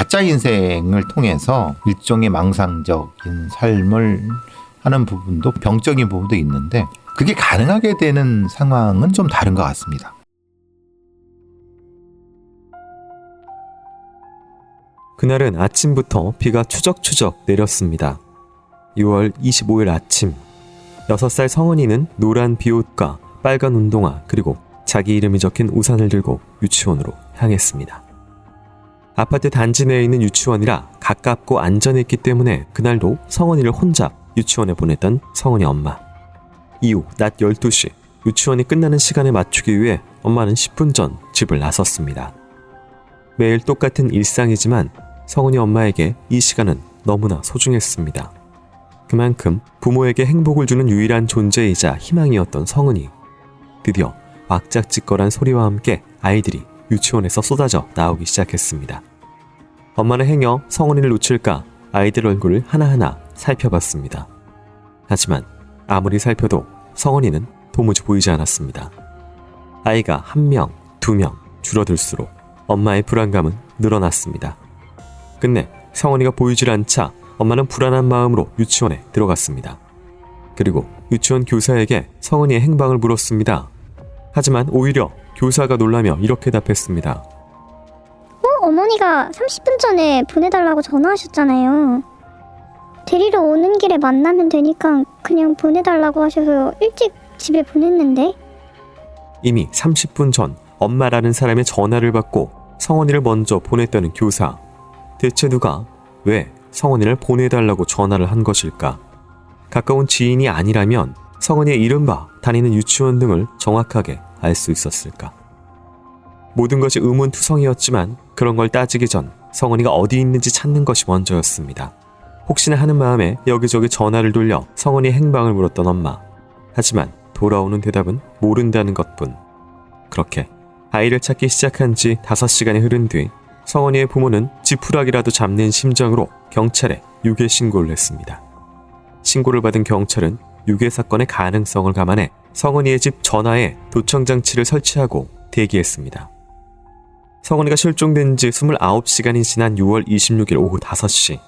가짜 인생을 통해서 일종의 망상적인 삶을 하는 부분도 병적인 부분도 있는데 그게 가능하게 되는 상황은 좀 다른 것 같습니다. 그날은 아침부터 비가 추적추적 내렸습니다. 6월 25일 아침, 6살 성은이는 노란 비옷과 빨간 운동화 그리고 자기 이름이 적힌 우산을 들고 유치원으로 향했습니다. 아파트 단지 내에 있는 유치원이라 가깝고 안전했기 때문에 그날도 성은이를 혼자 유치원에 보냈던 성은이 엄마. 이후 낮 12시 유치원이 끝나는 시간에 맞추기 위해 엄마는 10분 전 집을 나섰습니다. 매일 똑같은 일상이지만 성은이 엄마에게 이 시간은 너무나 소중했습니다. 그만큼 부모에게 행복을 주는 유일한 존재이자 희망이었던 성은이. 드디어 왁작지껄한 소리와 함께 아이들이 유치원에서 쏟아져 나오기 시작했습니다. 엄마는 행여 성은이를 놓칠까 아이들 얼굴을 하나하나 살펴봤습니다. 하지만 아무리 살펴도 성은이는 도무지 보이지 않았습니다. 아이가 1명, 2명 줄어들수록 엄마의 불안감은 늘어났습니다. 끝내 성은이가 보이질 않자 엄마는 불안한 마음으로 유치원에 들어갔습니다. 그리고 유치원 교사에게 성은이의 행방을 물었습니다. 하지만 오히려 교사가 놀라며 이렇게 답했습니다. 어머니가 30분 전에 보내달라고 전화하셨잖아요. 데리러 오는 길에 만나면 되니까 그냥 보내달라고 하셔서 일찍 집에 보냈는데. 이미 30분 전 엄마라는 사람의 전화를 받고 성은이를 먼저 보냈다는 교사. 대체 누가 왜 성은이를 보내달라고 전화를 한 것일까? 가까운 지인이 아니라면 성은이의 이른바 다니는 유치원 등을 정확하게 알 수 있었을까? 모든 것이 의문투성이었지만 그런 걸 따지기 전 성은이가 어디 있는지 찾는 것이 먼저였습니다. 혹시나 하는 마음에 여기저기 전화를 돌려 성은이의 행방을 물었던 엄마. 하지만 돌아오는 대답은 모른다는 것뿐. 그렇게 아이를 찾기 시작한 지 5시간이 흐른 뒤 성은이의 부모는 지푸라기라도 잡는 심정으로 경찰에 유괴 신고를 했습니다. 신고를 받은 경찰은 유괴 사건의 가능성을 감안해 성은이의 집 전화에 도청장치를 설치하고 대기했습니다. 성은이가 실종된 지 29시간이 지난 6월 26일 오후 5시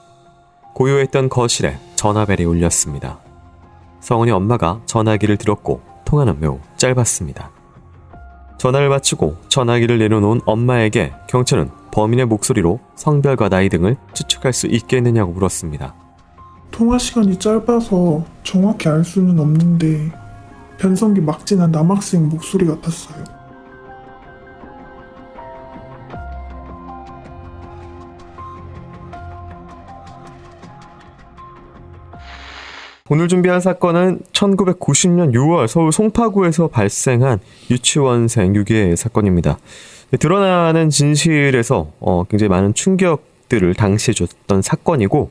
고요했던 거실에 전화벨이 울렸습니다. 성은이 엄마가 전화기를 들었고 통화는 매우 짧았습니다. 전화를 마치고 전화기를 내려놓은 엄마에게 경찰은 범인의 목소리로 성별과 나이 등을 추측할 수 있겠느냐고 물었습니다. 통화 시간이 짧아서 정확히 알 수는 없는데 변성기 막 지난 남학생 목소리 같았어요. 오늘 준비한 사건은 1990년 6월 서울 송파구에서 발생한 유치원생 유괴 사건입니다. 드러나는 진실에서 굉장히 많은 충격들을 당시에 줬던 사건이고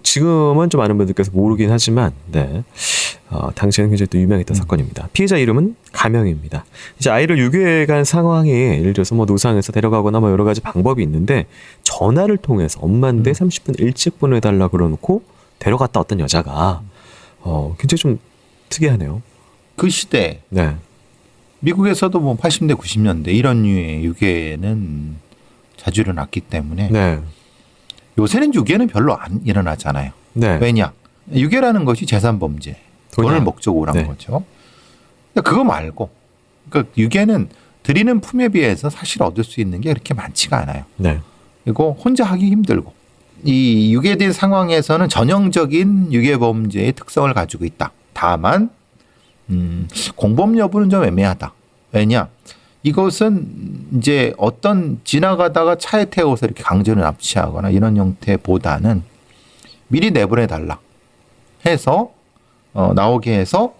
지금은 좀 많은 분들께서 모르긴 하지만 당시에는 굉장히 또 유명했던 사건입니다. 피해자 이름은 가명입니다. 이제 아이를 유괴해간 상황이 예를 들어서 노상에서 데려가거나 여러 가지 방법이 있는데 전화를 통해서 엄마인데 30분 일찍 보내달라 그러놓고 데려갔다 어떤 여자가 굉장히 좀 특이하네요. 그 시대 네. 미국에서도 80대 90년대 이런 류의 유괴는 자주 일어났기 때문에 네. 요새는 유괴는 별로 안 일어나잖아요. 네. 왜냐? 유괴라는 것이 재산범죄, 돈을 목적으로 한 거죠. 그거 말고 그러니까 유괴는 드리는 품에 비해서 사실 얻을 수 있는 게 그렇게 많지가 않아요. 네. 그리고 혼자 하기 힘들고 이 유괴된 상황에서는 전형적인 유괴범죄의 특성을 가지고 있다. 다만 공범 여부는 좀 애매하다. 왜냐? 이것은 이제 어떤 지나가다가 차에 태워서 이렇게 강제로 납치하거나 이런 형태보다는 미리 내보내달라 해서 나오게 해서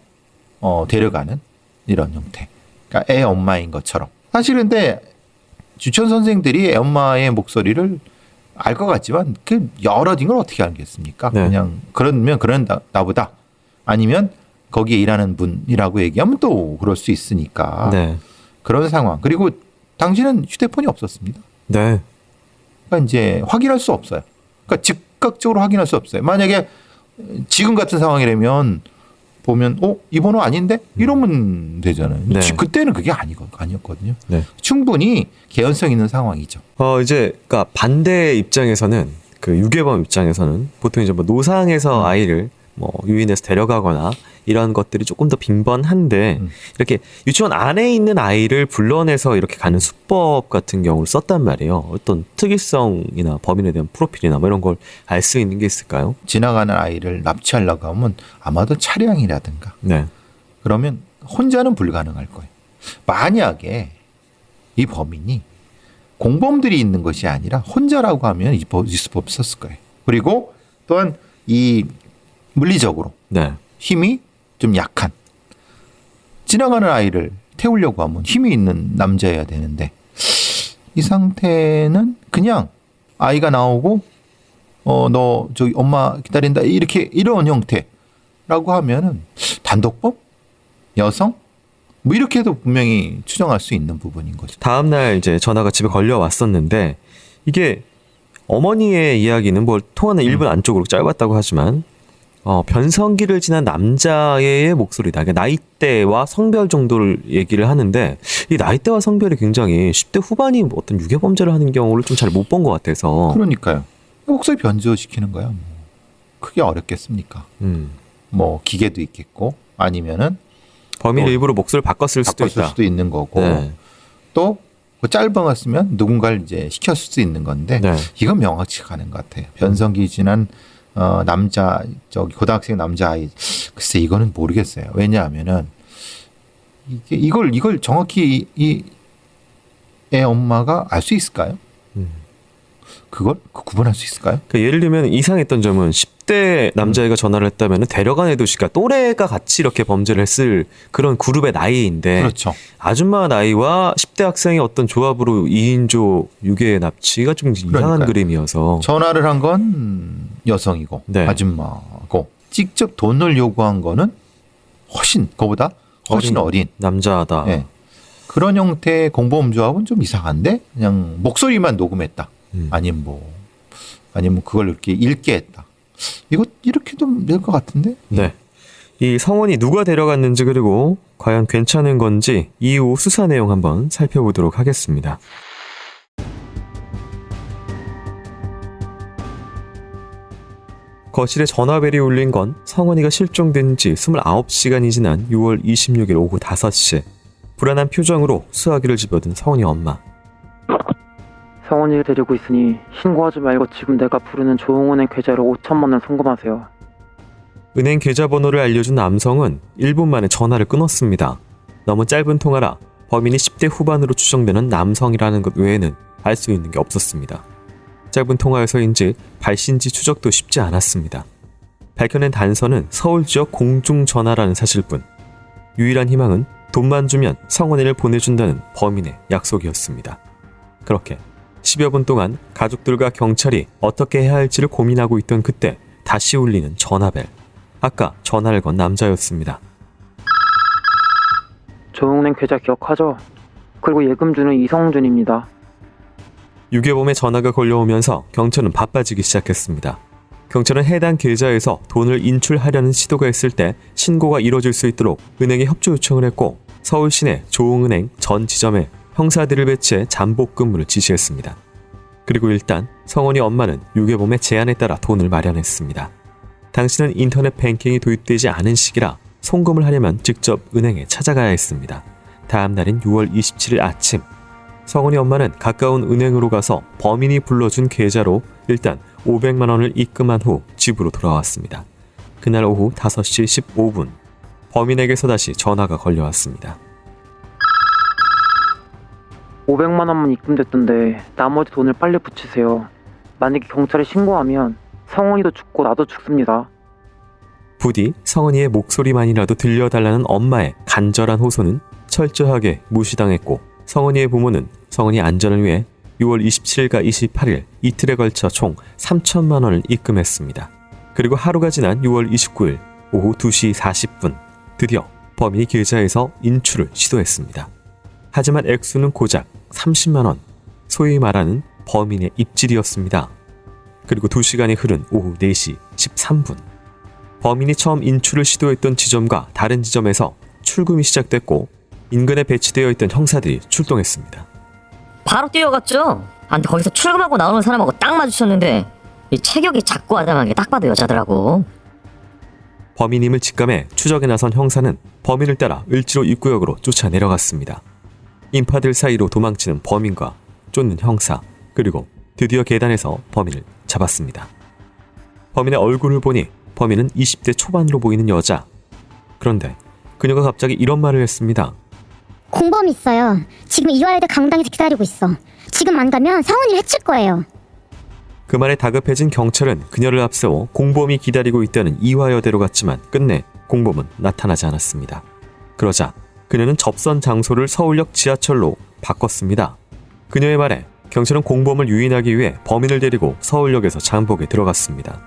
데려가는 이런 형태. 그러니까 애 엄마인 것처럼. 사실 근데 주천 선생들이 애 엄마의 목소리를 알 것 같지만 그 여럿인 걸 어떻게 알겠습니까? 네. 그냥 그러면 그런다 보다. 아니면 거기에 일하는 분이라고 얘기하면 또 그럴 수 있으니까. 네. 그런 상황. 그리고 당시는 휴대폰이 없었습니다. 네. 그러니까 이제 확인할 수 없어요. 그러니까 즉각적으로 확인할 수 없어요. 만약에 지금 같은 상황이라면 보면 이 번호 아닌데? 이러면 되잖아요. 네. 그때는 그게 아니었거든요. 네. 충분히 개연성 있는 상황이죠. 이제 그러니까 반대 입장에서는 그 유괴범 입장에서는 보통 이제 뭐 노상에서 아이를 뭐 유인해서 데려가거나 이런 것들이 조금 더 빈번한데 이렇게 유치원 안에 있는 아이를 불러내서 이렇게 가는 수법 같은 경우를 썼단 말이에요. 어떤 특이성이나 범인에 대한 프로필이나 뭐 이런 걸 알 수 있는 게 있을까요? 지나가는 아이를 납치하려고 하면 아마도 차량이라든가 네. 그러면 혼자는 불가능할 거예요. 만약에 이 범인이 공범들이 있는 것이 아니라 혼자라고 하면 이 수법 썼을 거예요. 그리고 또한 이 물리적으로 네. 힘이 좀 약한 지나가는 아이를 태우려고 하면 힘이 있는 남자여야 되는데 이 상태는 그냥 아이가 나오고 너 저기 엄마 기다린다 이렇게 이런 형태라고 하면은 단독범 여성 뭐 이렇게도 분명히 추정할 수 있는 부분인 거죠. 다음 날 이제 전화가 집에 걸려왔었는데 이게 어머니의 이야기는 뭘 통화는 1분 안쪽으로 짧았다고 하지만 변성기를 지난 남자의 목소리다. 그러니까 나이대와 성별 정도를 얘기를 하는데 이 나이대와 성별이 굉장히 10대 후반이 어떤 유괴범죄를 하는 경우를 좀 잘 못 본 것 같아서. 그러니까요. 목소리 변조시키는 거야. 뭐 크게 어렵겠습니까? 뭐 기계도 있겠고 아니면은 범인이 일부러 목소리를 바꿨을 수도 바꿨을 있다. 수도 있는 거고 네. 또 짧은 거 누군가를 이제 시켰을 수 있는 건데 네. 이건 명확치 가는 것 같아요. 변성기 지난 남자 고등학생 남자아이 글쎄 이거는 모르겠어요. 왜냐하면은 이걸 정확히 이 애 엄마가 알 수 있을까요? 그걸 구분할 수 있을까요? 그러니까 예를 들면 이상했던 점은 10대 남자애가 전화를 했다면 데려간 애도 씨가 또래가 같이 이렇게 범죄를 했을 그런 그룹의 나이인데 그렇죠. 아줌마 나이와 10대 학생의 어떤 조합으로 2인조 유괴 납치가 좀 이상한 그러니까요. 그림이어서 전화를 한 건 여성이고 네. 아줌마고 직접 돈을 요구한 거는 그거보다 훨씬 어린 남자다. 예. 그런 형태의 공범 조합은 좀 이상한데 그냥 목소리만 녹음했다. 아니면 그걸 이렇게 읽게 했다. 이거 이렇게도 될 것 같은데? 네. 이 성원이 누가 데려갔는지 그리고 과연 괜찮은 건지 이후 수사 내용 한번 살펴보도록 하겠습니다. 거실에 전화벨이 울린 건 성원이가 실종된 지 29시간이 지난 6월 26일 오후 5시. 불안한 표정으로 수화기를 집어든 성원이 엄마. 성원이를 데리고 있으니 신고하지 말고 지금 내가 부르는 조흥은행 계좌로 5천만 원 송금하세요. 은행 계좌 번호를 알려준 남성은 1분 만에 전화를 끊었습니다. 너무 짧은 통화라 범인이 10대 후반으로 추정되는 남성이라는 것 외에는 알 수 있는 게 없었습니다. 짧은 통화에서인지 발신지 추적도 쉽지 않았습니다. 밝혀낸 단서는 서울 지역 공중전화라는 사실뿐. 유일한 희망은 돈만 주면 성원이를 보내준다는 범인의 약속이었습니다. 그렇게 10여 분 동안 가족들과 경찰이 어떻게 해야 할지를 고민하고 있던 그때 다시 울리는 전화벨. 아까 전화를 건 남자였습니다. 조흥은행 계좌 기억하죠? 그리고 예금주는 이성준입니다. 유괴범의 전화가 걸려오면서 경찰은 바빠지기 시작했습니다. 경찰은 해당 계좌에서 돈을 인출하려는 시도가 있을 때 신고가 이뤄질 수 있도록 은행에 협조 요청을 했고 서울 시내 조흥은행 전 지점에 형사들을 배치해 잠복 근무를 지시했습니다. 그리고 일단 성원이 엄마는 유괴범의 제안에 따라 돈을 마련했습니다. 당시는 인터넷 뱅킹이 도입되지 않은 시기라 송금을 하려면 직접 은행에 찾아가야 했습니다. 다음 날인 6월 27일 아침 성원이 엄마는 가까운 은행으로 가서 범인이 불러준 계좌로 일단 500만 원을 입금한 후 집으로 돌아왔습니다. 그날 오후 5시 15분 범인에게서 다시 전화가 걸려왔습니다. 500만 원만 입금됐던데 나머지 돈을 빨리 붙이세요. 만약에 경찰에 신고하면 성원이도 죽고 나도 죽습니다. 부디 성은이의 목소리만이라도 들려달라는 엄마의 간절한 호소는 철저하게 무시당했고 성은이의 부모는 성은이 안전을 위해 6월 27일과 28일 이틀에 걸쳐 총 3천만 원을 입금했습니다. 그리고 하루가 지난 6월 29일 오후 2시 40분 드디어 범인이 계좌에서 인출을 시도했습니다. 하지만 액수는 고작 30만 원, 소위 말하는 범인의 입질이었습니다. 그리고 2시간이 흐른 오후 4시 13분 범인이 처음 인출을 시도했던 지점과 다른 지점에서 출금이 시작됐고 인근에 배치되어 있던 형사들이 출동했습니다. 바로 뛰어갔죠. 근데 거기서 출금하고 나오는 사람하고 딱 마주쳤는데 이 체격이 작고 아담한 게 딱 봐도 여자더라고. 범인임을 직감해 추적에 나선 형사는 범인을 따라 을지로 입구역으로 쫓아 내려갔습니다. 인파들 사이로 도망치는 범인과 쫓는 형사, 그리고 드디어 계단에서 범인을 잡았습니다. 범인의 얼굴을 보니 범인은 20대 초반으로 보이는 여자. 그런데 그녀가 갑자기 이런 말을 했습니다. 공범이 있어요. 지금 이화여대 강당에서 기다리고 있어. 지금 안 가면 성훈이를 해칠 거예요. 그 말에 다급해진 경찰은 그녀를 앞세워 공범이 기다리고 있다는 이화여대로 갔지만 끝내 공범은 나타나지 않았습니다. 그러자 그녀는 접선 장소를 서울역 지하철로 바꿨습니다. 그녀의 말에 경찰은 공범을 유인하기 위해 범인을 데리고 서울역에서 잠복에 들어갔습니다.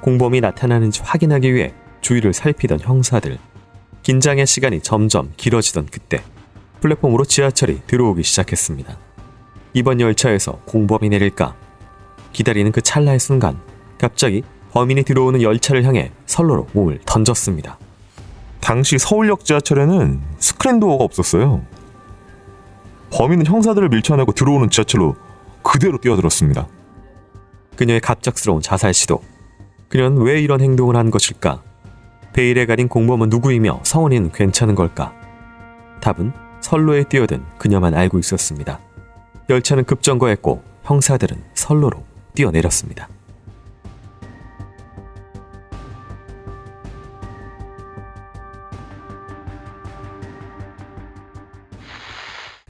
공범이 나타나는지 확인하기 위해 주위를 살피던 형사들. 긴장의 시간이 점점 길어지던 그때 플랫폼으로 지하철이 들어오기 시작했습니다. 이번 열차에서 공범이 내릴까? 기다리는 그 찰나의 순간 갑자기 범인이 들어오는 열차를 향해 선로로 몸을 던졌습니다. 당시 서울역 지하철에는 스크린도어가 없었어요. 범인은 형사들을 밀쳐내고 들어오는 지하철로 그대로 뛰어들었습니다. 그녀의 갑작스러운 자살 시도. 그녀는 왜 이런 행동을 한 것일까? 베일에 가린 공범은 누구이며 성훈이는 괜찮은 걸까? 답은 선로에 뛰어든 그녀만 알고 있었습니다. 열차는 급정거했고 형사들은 선로로 뛰어내렸습니다.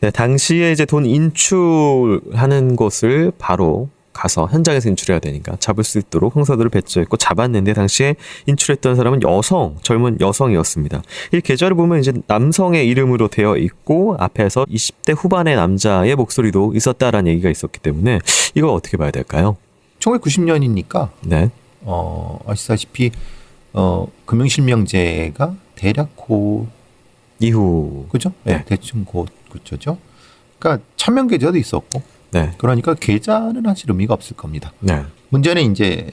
네, 당시에 이제 돈 인출하는 곳을 바로 가서 현장에서 인출해야 되니까 잡을 수 있도록 형사들을 배치했고 잡았는데 당시에 인출했던 사람은 젊은 여성이었습니다. 이 계좌를 보면 이제 남성의 이름으로 되어 있고 앞에서 20대 후반의 남자의 목소리도 있었다라는 얘기가 있었기 때문에 이거 어떻게 봐야 될까요? 1990년이니까 네, 아시다시피 금융실명제가 대략 이후 그죠? 네. 대충 그렇죠. 그러니까 천명 계좌도 있었고, 네, 그러니까 계좌는 사실 의미가 없을 겁니다. 네, 문제는 이제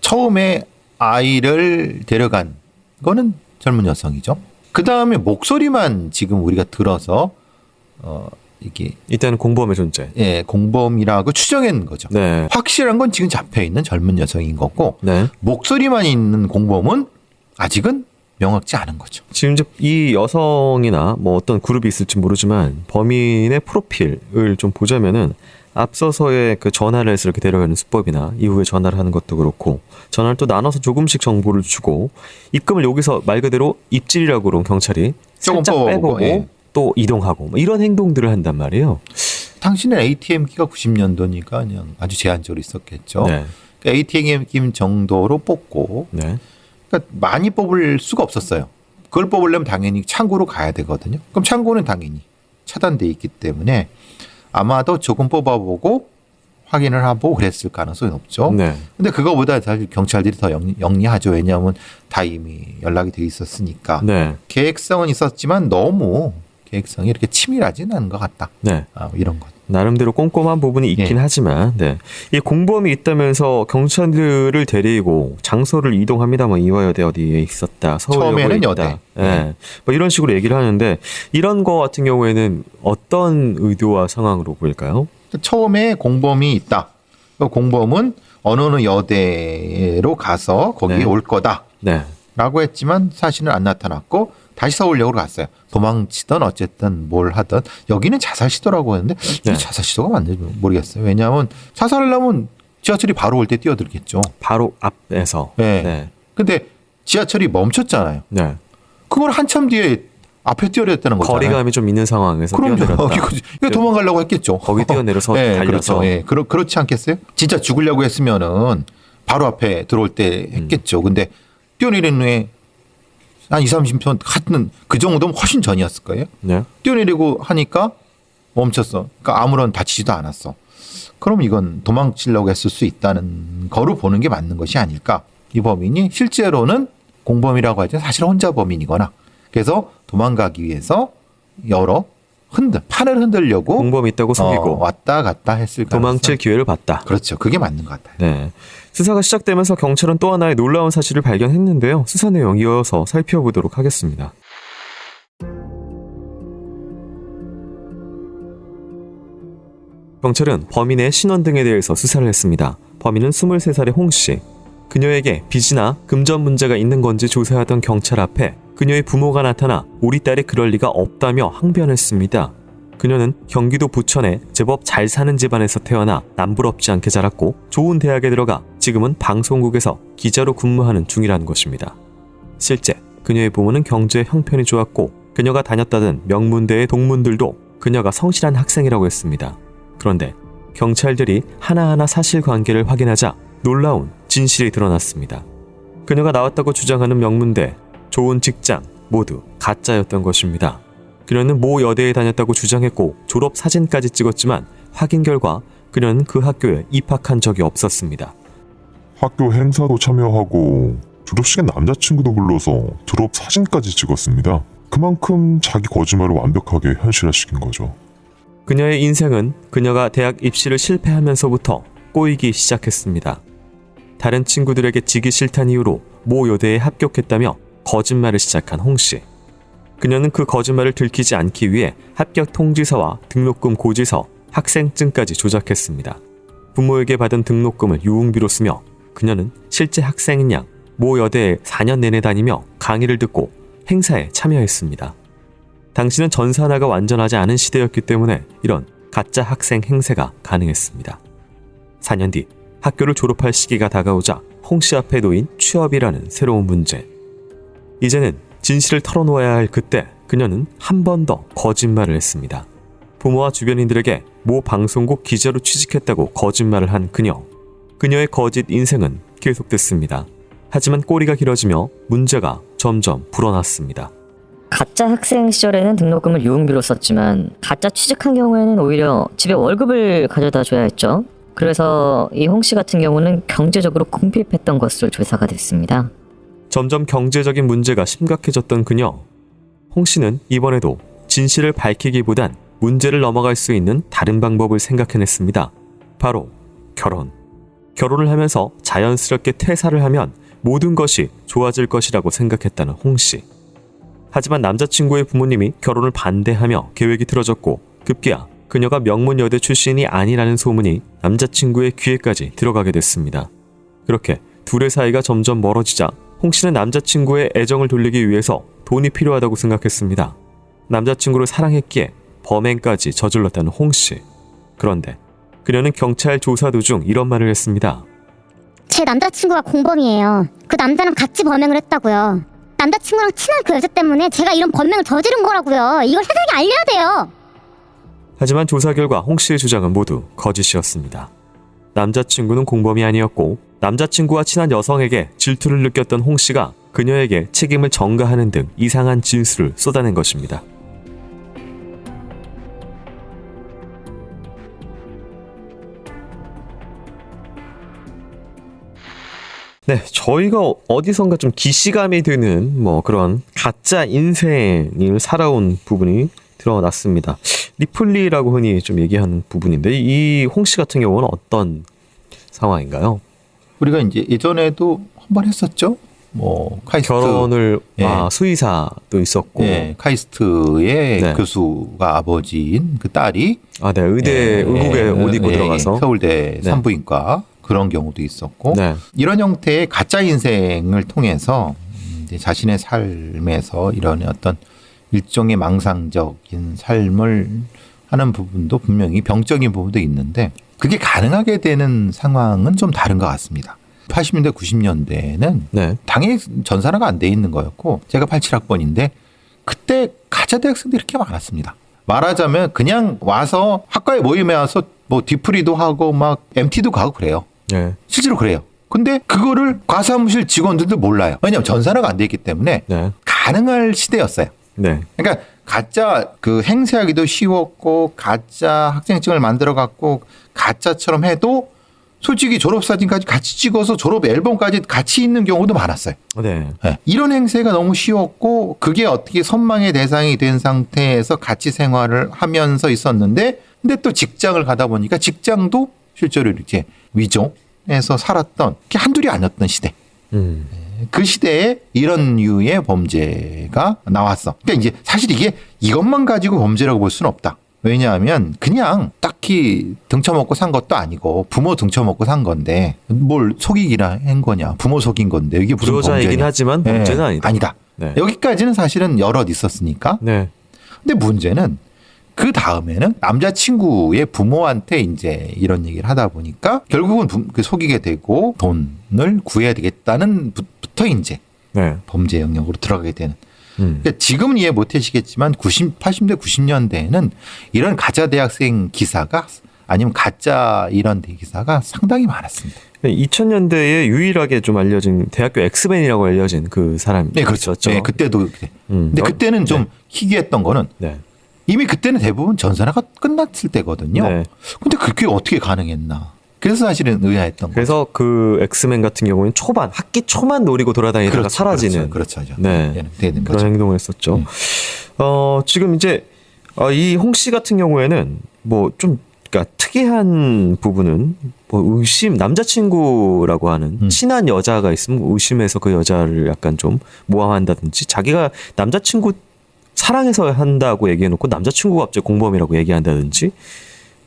처음에 아이를 데려간 거는 젊은 여성이죠. 그 다음에 목소리만 지금 우리가 들어서 이게 일단은 공범의 존재. 공범이라고 추정한 거죠. 네, 확실한 건 지금 잡혀 있는 젊은 여성인 거고, 네. 목소리만 있는 공범은 아직은 명확지 않은 거죠. 지금 이제 이 여성이나 뭐 어떤 그룹이 있을지 모르지만 범인의 프로필을 좀 보자면은 앞서서의 그 전화를 해서 이렇게 데려가는 수법이나 이후에 전화를 하는 것도 그렇고 전화를 또 나눠서 조금씩 정보를 주고 입금을 여기서 말 그대로 입질이라고 그런 경찰이 조금 살짝 뽑아보고, 빼보고 또 이동하고 뭐 이런 행동들을 한단 말이에요. 당신은 ATM기가 90년도니까 그냥 아주 제한적으로 있었겠죠. 네, 그러니까 ATM 정도로 뽑고, 네, 그러니까 많이 뽑을 수가 없었어요. 그걸 뽑으려면 당연히 창고로 가야 되거든요. 그럼 창고는 당연히 차단돼 있기 때문에 아마도 조금 뽑아보고 확인을 하고 그랬을 가능성이 높죠. 네, 근데 그거보다 사실 경찰들이 더 영리하죠. 왜냐하면 다 이미 연락이 돼 있었으니까. 네, 계획성은 있었지만 너무 계획성이 이렇게 치밀하지는 않은 것 같다. 네. 이런 것. 나름대로 꼼꼼한 부분이 있긴 예. 하지만, 네. 이 공범이 있다면서 경찰들을 데리고 장소를 이동합니다. 뭐 이화여대 어디에 있었다. 서울역에 처음에는 있다. 여대. 예. 뭐 이런 식으로 얘기를 하는데 이런 거 같은 경우에는 어떤 의도와 상황으로 보일까요? 처음에 공범이 있다. 그 공범은 어느 여대로 가서 거기에 네. 올 거다. 네. 라고 했지만 사실은 안 나타났고 다시 서울역으로 갔어요. 도망치던 어쨌든 뭘 하던 여기는 자살 시도라고 했는데 네. 이 자살 시도가 맞는지 모르겠어요. 왜냐하면 자살을 하면 지하철이 바로 올 때 뛰어들겠죠. 바로 앞에서. 네. 네. 근데 지하철이 멈췄잖아요. 네. 그걸 한참 뒤에 앞에 뛰어내렸다는 거잖아요. 거리감이 좀 있는 상황에서 그럼요. 뛰어내렸다. 이거 도망가려고 했겠죠. 거기 뛰어내려서 달려서. 그렇죠. 그렇지 않겠어요? 진짜 죽으려고 했으면은 바로 앞에 들어올 때 했겠죠. 근데 뛰어내린 후에 한 20-30분 하여튼 그 정도면 훨씬 전이었을 거예요. 네. 뛰어내리고 하니까 멈췄어. 그러니까 아무런 다치지도 않았어. 그럼 이건 도망치려고 했을 수 있다는 거로 보는 게 맞는 것이 아닐까. 이 범인이 실제로는 공범이라고 하지 사실 혼자 범인이거나 그래서 도망가기 위해서 여러 판을 흔들려고 공범이 있다고 속이고 왔다 갔다 했을 도망칠 가능성. 기회를 봤다. 그렇죠. 그게 맞는 것 같아요. 네. 수사가 시작되면서 경찰은 또 하나의 놀라운 사실을 발견했는데요. 수사 내용 이어서 살펴보도록 하겠습니다. 경찰은 범인의 신원 등에 대해서 수사를 했습니다. 범인은 23살의 홍씨. 그녀에게 빚이나 금전 문제가 있는 건지 조사하던 경찰 앞에 그녀의 부모가 나타나 우리 딸이 그럴 리가 없다며 항변했습니다. 그녀는 경기도 부천에 제법 잘 사는 집안에서 태어나 남부럽지 않게 자랐고 좋은 대학에 들어가 지금은 방송국에서 기자로 근무하는 중이라는 것입니다. 실제 그녀의 부모는 경제 형편이 좋았고 그녀가 다녔다던 명문대의 동문들도 그녀가 성실한 학생이라고 했습니다. 그런데 경찰들이 하나하나 사실관계를 확인하자 놀라운 진실이 드러났습니다. 그녀가 나왔다고 주장하는 명문대, 좋은 직장 모두 가짜였던 것입니다. 그녀는 모 여대에 다녔다고 주장했고 졸업 사진까지 찍었지만 확인 결과 그녀는 그 학교에 입학한 적이 없었습니다. 학교 행사도 참여하고 졸업식에 남자친구도 불러서 졸업 사진까지 찍었습니다. 그만큼 자기 거짓말을 완벽하게 현실화시킨 거죠. 그녀의 인생은 그녀가 대학 입시를 실패하면서부터 꼬이기 시작했습니다. 다른 친구들에게 지기 싫다는 이유로 모 여대에 합격했다며 거짓말을 시작한 홍씨. 그녀는 그 거짓말을 들키지 않기 위해 합격 통지서와 등록금 고지서, 학생증까지 조작했습니다. 부모에게 받은 등록금을 유흥비로 쓰며 그녀는 실제 학생인 양 모 여대에 4년 내내 다니며 강의를 듣고 행사에 참여했습니다. 당시는 전산화가 완전하지 않은 시대였기 때문에 이런 가짜 학생 행세가 가능했습니다. 4년 뒤 학교를 졸업할 시기가 다가오자 홍씨 앞에 놓인 취업이라는 새로운 문제. 이제는 진실을 털어놓아야 할 그때 그녀는 한 번 더 거짓말을 했습니다. 부모와 주변인들에게 모 방송국 기자로 취직했다고 거짓말을 한 그녀. 그녀의 거짓 인생은 계속됐습니다. 하지만 꼬리가 길어지며 문제가 점점 불어났습니다. 가짜 학생 시절에는 등록금을 유흥비로 썼지만 가짜 취직한 경우에는 오히려 집에 월급을 가져다 줘야 했죠. 그래서 이 홍씨 같은 경우는 경제적으로 궁핍했던 것으로 조사가 됐습니다. 점점 경제적인 문제가 심각해졌던 그녀. 홍씨는 이번에도 진실을 밝히기보단 문제를 넘어갈 수 있는 다른 방법을 생각해냈습니다. 바로 결혼. 결혼을 하면서 자연스럽게 퇴사를 하면 모든 것이 좋아질 것이라고 생각했다는 홍씨. 하지만 남자친구의 부모님이 결혼을 반대하며 계획이 틀어졌고 급기야 그녀가 명문여대 출신이 아니라는 소문이 남자친구의 귀에까지 들어가게 됐습니다. 그렇게 둘의 사이가 점점 멀어지자 홍씨는 남자친구의 애정을 돌리기 위해서 돈이 필요하다고 생각했습니다. 남자친구를 사랑했기에 범행까지 저질렀다는 홍씨. 그런데 그녀는 경찰 조사 도중 이런 말을 했습니다. 제 남자친구가 공범이에요. 그 남자랑 같이 범행을 했다고요. 남자친구랑 친한 그 여자 때문에 제가 이런 범행을 저지른 거라고요. 이걸 세상에 알려야 돼요. 하지만 조사 결과 홍씨의 주장은 모두 거짓이었습니다. 남자친구는 공범이 아니었고 남자친구와 친한 여성에게 질투를 느꼈던 홍씨가 그녀에게 책임을 전가하는 등 이상한 진술을 쏟아낸 것입니다. 네, 저희가 어디선가 좀 기시감이 드는 그런 가짜 인생을 살아온 부분이 드러났습니다. 리플리라고 흔히 좀 얘기하는 부분인데 이 홍씨 같은 경우는 어떤 상황인가요? 우리가 이제 예전에도 한 번 했었죠. 카이스트 결혼을 예. 수의사도 있었고, 예, 카이스트의 네. 교수가 아버지인 그 딸이 네, 의대 의국에 옷 입고 들어가서 서울대 네. 산부인과 그런 경우도 있었고 네. 이런 형태의 가짜 인생을 통해서 이제 자신의 삶에서 이런 어떤 일종의 망상적인 삶을 하는 부분도 분명히 병적인 부분도 있는데 그게 가능하게 되는 상황은 좀 다른 것 같습니다. 80년대, 90년대에는 네. 당연히 전산화가 안 돼 있는 거였고 제가 87학번인데 그때 가짜 대학생들이 이렇게 많았습니다. 말하자면 그냥 와서 학과에 모임에 와서 뒤풀이도 하고 막 MT도 가고 그래요. 네. 실제로 그래요. 근데 그거를 과사무실 직원들도 몰라요. 왜냐하면 전산화가 안 돼 있기 때문에 네. 가능할 시대였어요. 네. 그러니까 가짜 행세하기도 쉬웠고 가짜 학생증을 만들어 갖고 가짜처럼 해도 솔직히 졸업사진까지 같이 찍어서 졸업 앨범까지 같이 있는 경우도 많았어요. 네. 네. 이런 행세가 너무 쉬웠고 그게 어떻게 선망의 대상이 된 상태에서 같이 생활을 하면서 있었는데 근데 또 직장을 가다 보니까 직장도 실제로 이렇게 위조해서 살았던 게 한둘이 아니었던 시대. 그 시대에 이런 류의 범죄가 나왔어. 그러니까 이제 사실 이것만 가지고 범죄라고 볼 수는 없다. 왜냐하면 그냥 딱히 등쳐먹고 산 것도 아니고 부모 등쳐먹고 산 건데 뭘 속이기나 한 거냐. 부모 속인 건데 이게 무슨 불효자이긴 범죄냐. 하지만 범죄는 아니다. 아니다. 네. 여기까지는 사실은 여럿 있었으니까. 네. 근데 문제는 그 다음에는 남자친구의 부모한테 이제 이런 얘기를 하다 보니까 결국은 속이게 되고 돈을 구해야 되겠다는 부터 이제 네. 범죄 영역으로 들어가게 되는. 그러니까 지금은 이해 못 하시겠지만 80대 90년대에는 이런 가짜 대학생 기사가 아니면 가짜 이런 기사가 상당히 많았습니다. 2000년대에 유일하게 좀 알려진 대학교 엑스맨이라고 알려진 그 사람이 네, 그렇죠. 있었죠. 네, 그때도. 근데 그때는 좀 희귀했던 거는 네. 이미 그때는 대부분 전산화가 끝났을 때거든요. 네. 근데 그게 어떻게 가능했나. 그래서 사실은 의아했던 거죠. 그래서 그 엑스맨 같은 경우는 학기 초만 노리고 돌아다니다가 사라지는 그렇죠. 네. 되는 그런 거죠. 행동을 했었죠. 지금 이제 이 홍 씨 같은 경우에는 뭐 좀 그러니까 특이한 부분은 뭐 남자친구라고 하는 친한 여자가 있으면 의심해서 그 여자를 약간 좀 모함한다든지 자기가 남자친구 사랑해서 한다고 얘기해놓고 남자친구가 갑자기 공범이라고 얘기한다든지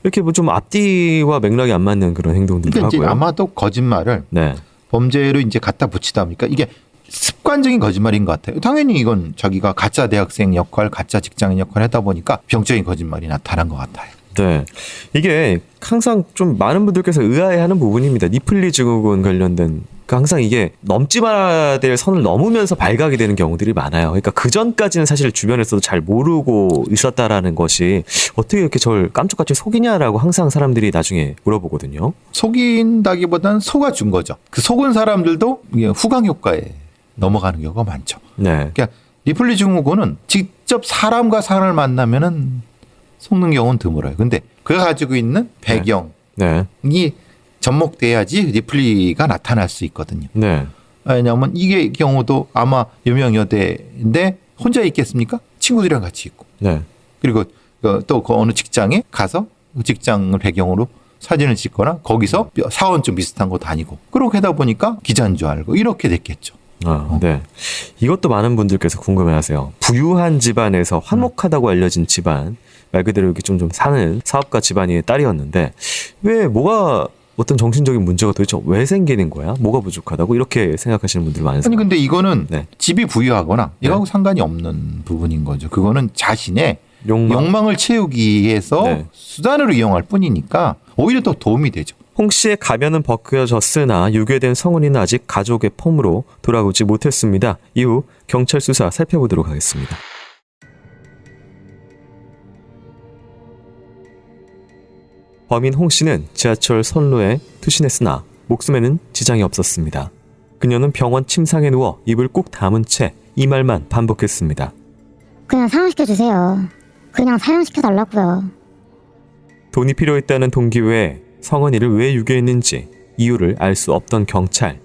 이렇게 뭐 좀 앞뒤와 맥락이 안 맞는 그런 행동들도 그러니까 이제 하고요. 아마도 거짓말을 네. 범죄로 이제 갖다 붙이다 보니까 이게 습관적인 거짓말인 것 같아요. 당연히 이건 자기가 가짜 대학생 역할, 가짜 직장인 역할을 하다 보니까 병적인 거짓말이 나타난 것 같아요. 네. 이게 항상 좀 많은 분들께서 의아해하는 부분입니다. 니플리 증후군 관련된 항상 이게 넘지 말아야 될 선을 넘으면서 발각이 되는 경우들이 많아요. 그러니까 그 전까지는 사실 주변에서도 잘 모르고 있었다라는 것이 어떻게 이렇게 저를 깜짝같이 속이냐라고 항상 사람들이 나중에 물어보거든요. 속인다기보다는 속아준 거죠. 그 속은 사람들도 이게 후광 효과에 넘어가는 경우가 많죠. 네. 그러니까 리플리 증후군은 직접 사람과 사람을 만나면은 속는 경우는 드물어요. 근데 그가 가지고 있는 배경이 네. 접목돼야지 리플리가 나타날 수 있거든요. 네. 왜냐하면 이게 경우도 아마 유명여대인데 혼자 있겠습니까? 친구들이랑 같이 있고. 네. 그리고 또 그 어느 직장에 가서 그 직장을 배경으로 사진을 찍거나 거기서 사원 좀 비슷한 거 다니고 그렇게 하다 보니까 기자인 줄 알고 이렇게 됐겠죠. 네. 이것도 많은 분들께서 궁금해하세요. 부유한 집안에서 화목하다고 알려진 집안, 말 그대로 이렇게 좀 사는 사업가 집안의 딸이었는데 왜 뭐가 어떤 정신적인 문제가 도대체 왜 생기는 거야? 뭐가 부족하다고 이렇게 생각하시는 분들이 많으세요. 아니 근데 이거는 네. 집이 부유하거나 이거하고 상관이 없는 부분인 거죠. 그거는 자신의 욕망을 채우기 위해서 네. 수단으로 이용할 뿐이니까 오히려 더 도움이 되죠. 홍 씨의 가면은 벗겨졌으나 유괴된 성은이는 아직 가족의 폼으로 돌아오지 못했습니다. 이후 경찰 수사 살펴보도록 하겠습니다. 범인 홍 씨는 지하철 선로에 투신했으나 목숨에는 지장이 없었습니다. 그녀는 병원 침상에 누워 입을 꾹 다문 채 이 말만 반복했습니다. 그냥 사형시켜주세요. 그냥 사형시켜달라고요. 돈이 필요했다는 동기 외에 성은이를 왜 유괴했는지 이유를 알 수 없던 경찰.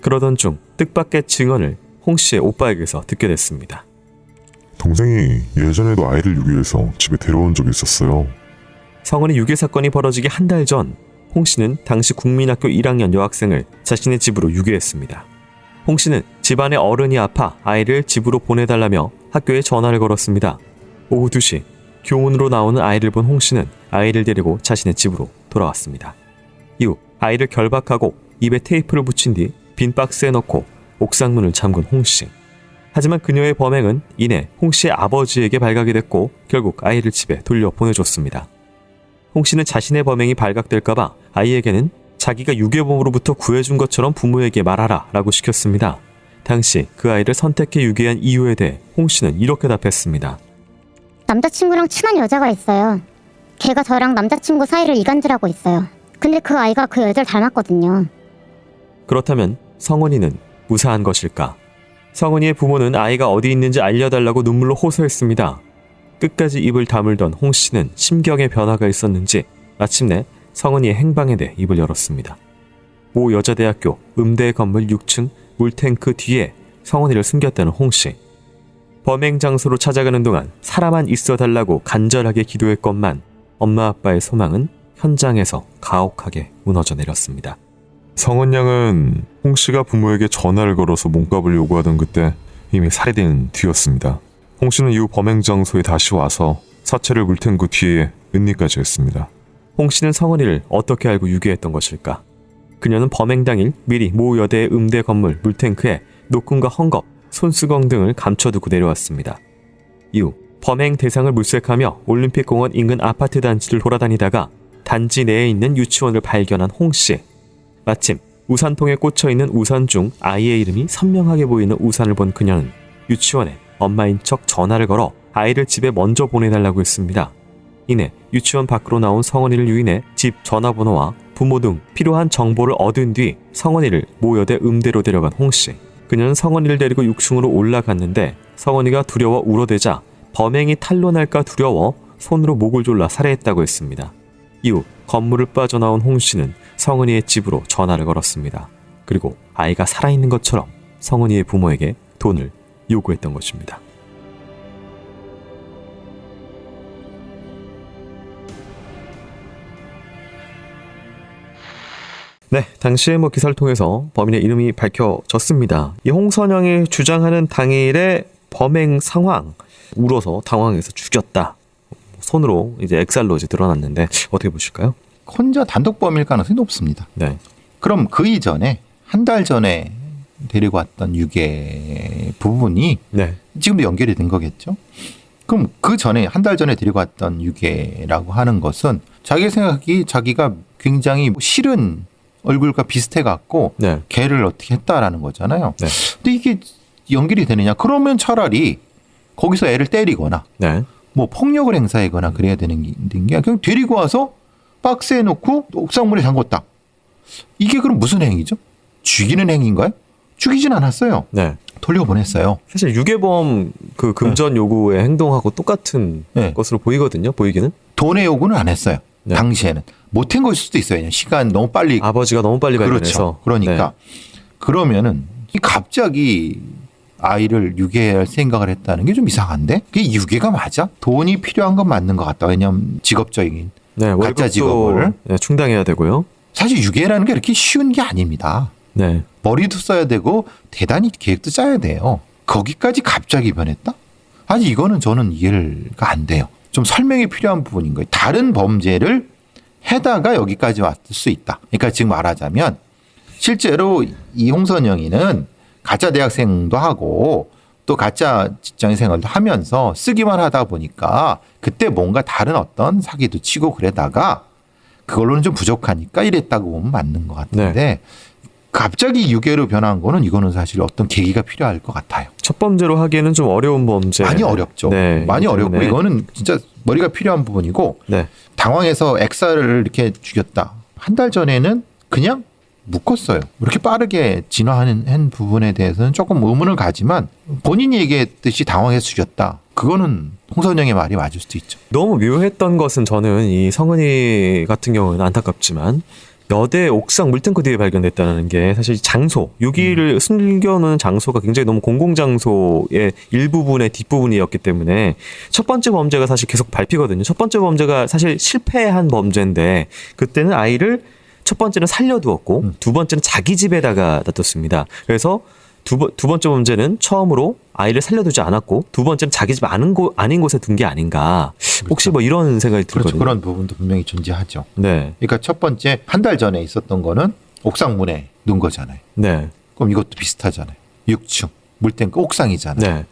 그러던 중 뜻밖의 증언을 홍 씨의 오빠에게서 듣게 됐습니다. 동생이 예전에도 아이를 유기해서 집에 데려온 적이 있었어요. 성은이 유괴 사건이 벌어지기 한 달 전, 홍 씨는 당시 국민학교 1학년 여학생을 자신의 집으로 유괴했습니다. 홍 씨는 집안의 어른이 아파 아이를 집으로 보내달라며 학교에 전화를 걸었습니다. 오후 2시, 교문으로 나오는 아이를 본 홍 씨는 아이를 데리고 자신의 집으로 돌아왔습니다. 이후 아이를 결박하고 입에 테이프를 붙인 뒤 빈 박스에 넣고 옥상문을 잠근 홍 씨. 하지만 그녀의 범행은 이내 홍 씨의 아버지에게 발각이 됐고 결국 아이를 집에 돌려보내줬습니다. 홍 씨는 자신의 범행이 발각될까봐 아이에게는 자기가 유괴범으로부터 구해준 것처럼 부모에게 말하라 라고 시켰습니다. 당시 그 아이를 선택해 유괴한 이유에 대해 홍 씨는 이렇게 답했습니다. 남자친구랑 친한 여자가 있어요. 걔가 저랑 남자친구 사이를 이간질하고 있어요. 근데 그 아이가 그 여자를 닮았거든요. 그렇다면 성은이는 무사한 것일까? 성은이의 부모는 아이가 어디 있는지 알려달라고 눈물로 호소했습니다. 끝까지 입을 다물던 홍 씨는 심경의 변화가 있었는지 마침내 성은이의 행방에 대해 입을 열었습니다. 모 여자대학교 음대 건물 6층 물탱크 뒤에 성은이를 숨겼다는 홍씨. 범행 장소로 찾아가는 동안 살아만 있어달라고 간절하게 기도했건만 엄마 아빠의 소망은 현장에서 가혹하게 무너져 내렸습니다. 성은 양은 홍 씨가 부모에게 전화를 걸어서 몸값을 요구하던 그때 이미 살해된 뒤였습니다. 홍 씨는 이후 범행 장소에 다시 와서 사체를 물탱크 뒤에 은니까지 했습니다. 홍 씨는 성은이를 어떻게 알고 유괴했던 것일까? 그녀는 범행 당일 미리 모 여대의 음대 건물 물탱크에 노끈과 헝겊, 손수건 등을 감춰두고 내려왔습니다. 이후 범행 대상을 물색하며 올림픽공원 인근 아파트 단지를 돌아다니다가 단지 내에 있는 유치원을 발견한 홍 씨. 마침 우산통에 꽂혀있는 우산 중 아이의 이름이 선명하게 보이는 우산을 본 그녀는 유치원에 엄마인 척 전화를 걸어 아이를 집에 먼저 보내달라고 했습니다. 이내 유치원 밖으로 나온 성은이를 유인해 집 전화번호와 부모 등 필요한 정보를 얻은 뒤 성은이를 모 여대 음대로 데려간 홍 씨. 그녀는 성은이를 데리고 6층으로 올라갔는데 성은이가 두려워 울어대자 범행이 탄로날까 두려워 손으로 목을 졸라 살해했다고 했습니다. 이후 건물을 빠져나온 홍 씨는 성은이의 집으로 전화를 걸었습니다. 그리고 아이가 살아있는 것처럼 성은이의 부모에게 돈을 요구했던 것입니다. 네, 당시에 기사를 통해서 범인의 이름이 밝혀졌습니다. 이 홍선영이 주장하는 당일의 범행 상황, 울어서 당황해서 죽였다. 손으로 이제 엑살로 이제 드러났는데 어떻게 보실까요? 혼자 단독 범일 가능성이 높습니다. 네, 그럼 그 이전에 한 달 전에 데리고 왔던 유괴 부분이 네, 지금도 연결이 된 거겠죠. 그럼 그 전에 한 달 전에 데리고 왔던 유괴라고 하는 것은 자기 생각이 자기가 굉장히 싫은 얼굴과 비슷해 갖고 네, 걔를 어떻게 했다라는 거잖아요. 네. 근데 이게 연결이 되느냐? 그러면 차라리 거기서 애를 때리거나 네, 뭐 폭력을 행사하거나 그래야 되는 게 그냥 데리고 와서 박스에 놓고 옥상문에 잠궜다. 이게 그럼 무슨 행위죠? 죽이는 행위인가요? 죽이진 않았어요. 네. 돌려보냈어요. 사실 유괴범 그 금전 요구의 행동하고 똑같은 네. 것으로 보이거든요. 보이기는. 돈의 요구는 안 했어요. 네. 당시에는. 못한 것일 수도 있어요. 그냥 시간 너무 빨리. 아버지가 너무 빨리 발견해서. 그렇죠. 그러니까 그러면은 이 갑자기 아이를 유괴할 생각을 했다는 게 좀 이상한데? 그게 유괴가 맞아? 돈이 필요한 건 맞는 것 같다. 왜냐하면 직업적인 네, 가짜 월급도, 직업을. 네, 충당해야 되고요. 사실 유괴라는 게 이렇게 쉬운 게 아닙니다. 네, 머리도 써야 되고 대단히 계획도 짜야 돼요. 거기까지 갑자기 변했다? 아니 이거는 저는 이해가 안 돼요. 좀 설명이 필요한 부분인 거예요. 다른 범죄를 해다가 여기까지 왔을 수 있다. 그러니까 지금 말하자면 실제로 이 홍선영이는 가짜 대학생도 하고 또 가짜 직장인 생활도 하면서 쓰기만 하다 보니까 그때 뭔가 다른 어떤 사기도 치고 그러다가 그걸로는 좀 부족하니까 이랬다고 보면 맞는 것 같은데 갑자기 유괴로 변한 거는 이거는 사실 어떤 계기가 필요할 것 같아요. 첫 범죄로 하기에는 좀 어려운 범죄. 많이 어렵죠. 네, 많이 어렵고 때문에. 이거는 진짜 머리가 필요한 부분이고 네, 당황해서 엑사를 이렇게 죽였다. 한 달 전에는 그냥 묶었어요. 이렇게 빠르게 진화한 부분에 대해서는 조금 의문을 가지만 본인이 얘기했듯이 당황해서 죽였다. 그거는 홍선영의 말이 맞을 수도 있죠. 너무 묘했던 것은 저는 이 성은이 같은 경우는 안타깝지만 여대 옥상 물탱크 뒤에 발견됐다는 게 사실 장소, 유기를 숨겨놓은 장소가 굉장히 너무 공공장소의 일부분의 뒷부분이었기 때문에 첫 번째 범죄가 사실 계속 밟히거든요. 첫 번째 범죄가 사실 실패한 범죄인데 그때는 아이를 첫 번째는 살려두었고 두 번째는 자기 집에다가 놔뒀습니다. 그래서 두 번째 범죄는 처음으로 아이를 살려두지 않았고 두 번째는 자기 집 아닌 곳에 둔 게 아닌가. 혹시 뭐 이런 생각이 그렇죠. 들거든요. 그런 부분도 분명히 존재하죠. 네, 그러니까 첫 번째 한 달 전에 있었던 거는 옥상문에 놓은 거잖아요. 네, 그럼 이것도 비슷하잖아요. 6층 물탱크 옥상이잖아요. 네,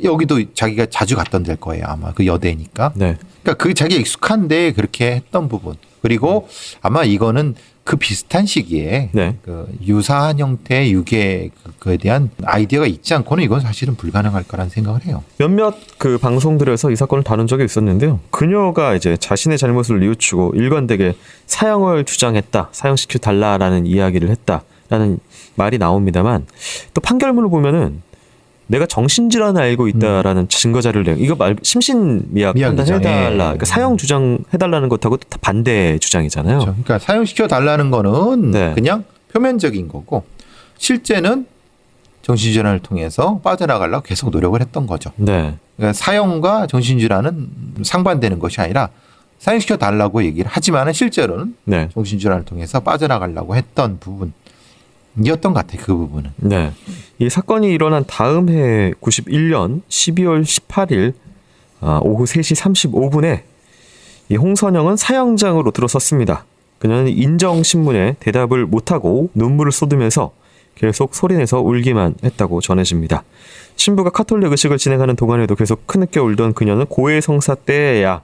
여기도 자기가 자주 갔던 데일 거예요. 아마 그 여대니까. 네. 그러니까 그 자기 익숙한데 그렇게 했던 부분. 그리고 아마 이거는 그 비슷한 시기에 네. 그 유사한 형태의 유괴 그에 대한 아이디어가 있지 않고는 이건 사실은 불가능할 거라는 생각을 해요. 몇몇 그 방송들에서 이 사건을 다룬 적이 있었는데요. 그녀가 이제 자신의 잘못을 뉘우치고 일관되게 사형을 주장했다, 사형시켜 달라라는 이야기를 했다라는 말이 나옵니다만 또 판결문을 보면은 내가 정신질환을 알고 있다라는 증거 자료를 이거 말 심신미약 미약이죠. 판단해달라. 예. 그러니까 사형 주장해달라는 것하고 다 반대 주장이잖아요. 그렇죠. 그러니까 사용시켜 달라는 거는 네. 그냥 표면적인 거고 실제는 정신질환을 통해서 빠져나가려고 계속 노력을 했던 거죠. 네, 그러니까 사형과 정신질환은 상반되는 것이 아니라 사형시켜 달라고 얘기를 하지만은 실제로는 네, 정신질환을 통해서 빠져나가려고 했던 부분이었던 것 같아요. 그 부분은. 네. 이 사건이 일어난 다음 해 91년 12월 18일 오후 3시 35분에 이 홍선영은 사형장으로 들어섰습니다. 그녀는 인정신문에 대답을 못하고 눈물을 쏟으면서 계속 소리내서 울기만 했다고 전해집니다. 신부가 카톨릭 의식을 진행하는 동안에도 계속 크늦게 울던 그녀는 고해 성사 때에야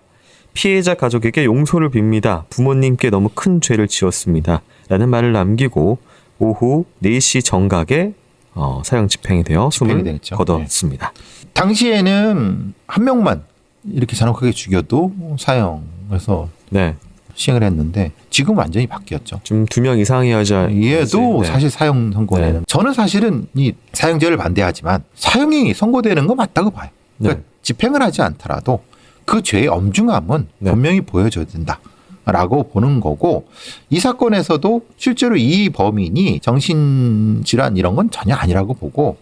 피해자 가족에게 용서를 빕니다. 부모님께 너무 큰 죄를 지었습니다. 라는 말을 남기고 오후 4시 정각에 사형 집행이 되어 집행이 숨을 되겠죠. 거뒀습니다. 당시에는 한 명만 이렇게 잔혹하게 죽여도 사형에서 네, 시행을 했는데 지금 완전히 바뀌었죠. 좀 2명 이상이어야 얘도 네. 사실 사형 선고되는. 네. 저는 사실은 이 사형제를 반대하지만 사형이 선고되는 거 맞다고 봐요. 그러니까 네. 집행을 하지 않더라도 그 죄의 엄중함은 네. 분명히 보여줘야 된다라고 보는 거고 이 사건에서도 실제로 이 범인이 정신질환 이런 건 전혀 아니라고 보고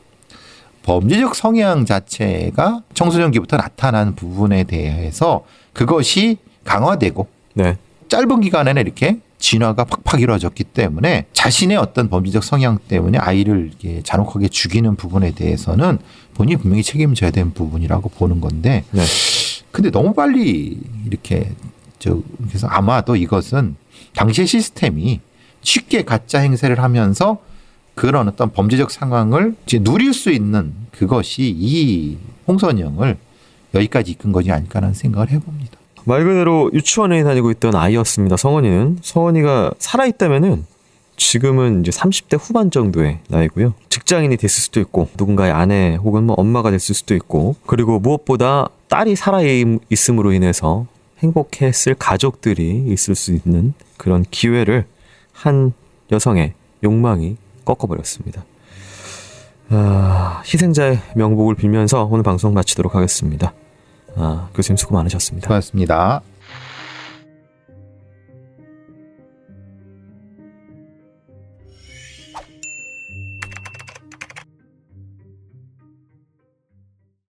범죄적 성향 자체가 청소년기부터 나타나는 부분에 대해서 그것이 강화되고 네, 짧은 기간에는 이렇게 진화가 팍팍 이루어졌기 때문에 자신의 어떤 범죄적 성향 때문에 아이를 이렇게 잔혹하게 죽이는 부분에 대해서는 본인이 분명히 책임져야 되는 부분이라고 보는 건데 네. 근데 너무 빨리 이렇게 그래서 아마도 이것은 당시의 시스템이 쉽게 가짜 행세를 하면서 그런 어떤 범죄적 상황을 이제 누릴 수 있는 그것이 이 홍선영을 여기까지 이끈 것이 아닐까라는 생각을 해봅니다. 말 그대로 유치원에 다니고 있던 아이였습니다. 성원이는. 성원이가 살아있다면은 지금은 이제 30대 후반 정도의 나이고요. 직장인이 됐을 수도 있고 누군가의 아내 혹은 뭐 엄마가 됐을 수도 있고 그리고 무엇보다 딸이 살아있음으로 인해서 행복했을 가족들이 있을 수 있는 그런 기회를 한 여성의 욕망이 꺾어버렸습니다. 희생자의 명복을 빌면서 오늘 방송 마치도록 하겠습니다. 교수님 수고 많으셨습니다. 고맙습니다.